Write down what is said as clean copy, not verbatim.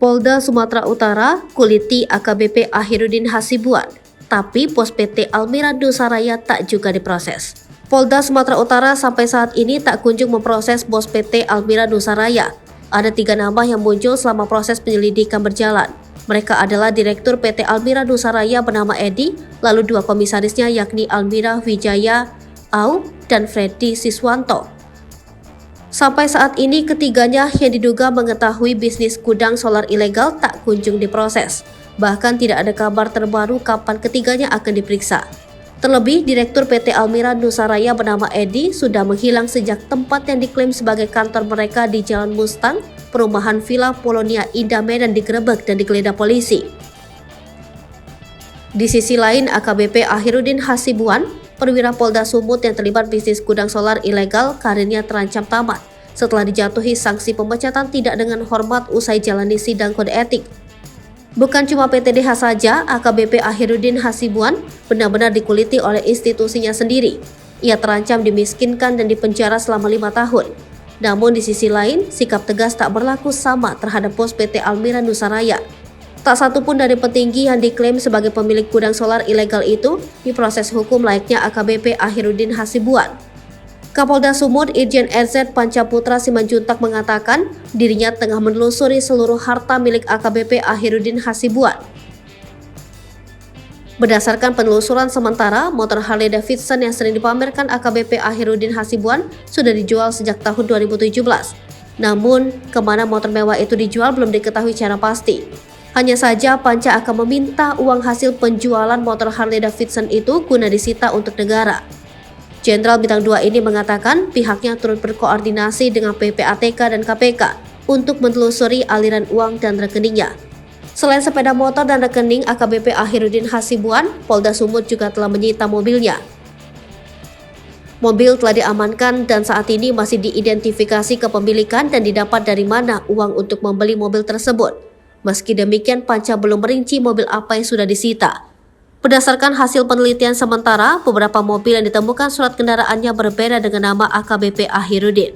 Polda Sumatera Utara kuliti AKBP Akhirudin Hasibuan, tapi pos PT Almira Nusaraya tak juga diproses. Polda Sumatera Utara sampai saat ini tak kunjung memproses bos PT Almira Nusaraya. Ada 3 nama yang muncul selama proses penyelidikan berjalan. Mereka adalah Direktur PT Almira Nusaraya bernama Edi, lalu 2 komisarisnya yakni Almira Wijaya Au dan Freddy Siswanto. Sampai saat ini ketiganya yang diduga mengetahui bisnis gudang solar ilegal tak kunjung diproses. Bahkan tidak ada kabar terbaru kapan ketiganya akan diperiksa. Terlebih, Direktur PT Almira Nusaraya bernama Edi sudah menghilang sejak tempat yang diklaim sebagai kantor mereka di Jalan Mustang, perumahan Villa Polonia Indah Medan digerebek dan digeledah polisi. Di sisi lain, AKBP Akhirudin Hasibuan, perwira Polda Sumut yang terlibat bisnis gudang solar ilegal, karirnya terancam tamat setelah dijatuhi sanksi pemecatan tidak dengan hormat usai jalani sidang kode etik. Bukan cuma PTDH saja, AKBP Akhirudin Hasibuan benar-benar dikuliti oleh institusinya sendiri. Ia terancam dimiskinkan dan dipenjara selama 5 tahun. Namun di sisi lain, sikap tegas tak berlaku sama terhadap bos PT Almira Nusaraya. Tak satu pun dari petinggi yang diklaim sebagai pemilik gudang solar ilegal itu diproses hukum layaknya AKBP Akhirudin Hasibuan. Kapolda Sumut Irjen RZ Pancaputra Simanjuntak mengatakan dirinya tengah menelusuri seluruh harta milik AKBP Akhirudin Hasibuan. Berdasarkan penelusuran sementara, motor Harley Davidson yang sering dipamerkan AKBP Akhirudin Hasibuan sudah dijual sejak tahun 2017. Namun, kemana motor mewah itu dijual belum diketahui secara pasti. Hanya saja Panca akan meminta uang hasil penjualan motor Harley Davidson itu guna disita untuk negara. Jenderal Bintang 2 ini mengatakan pihaknya turut berkoordinasi dengan PPATK dan KPK untuk menelusuri aliran uang dan rekeningnya. Selain sepeda motor dan rekening AKBP Akhirudin Hasibuan, Polda Sumut juga telah menyita mobilnya. Mobil telah diamankan dan saat ini masih diidentifikasi kepemilikan dan didapat dari mana uang untuk membeli mobil tersebut. Meski demikian, Panca belum merinci mobil apa yang sudah disita. Berdasarkan hasil penelitian sementara, beberapa mobil yang ditemukan surat kendaraannya berbeda dengan nama AKBP Akhirudin.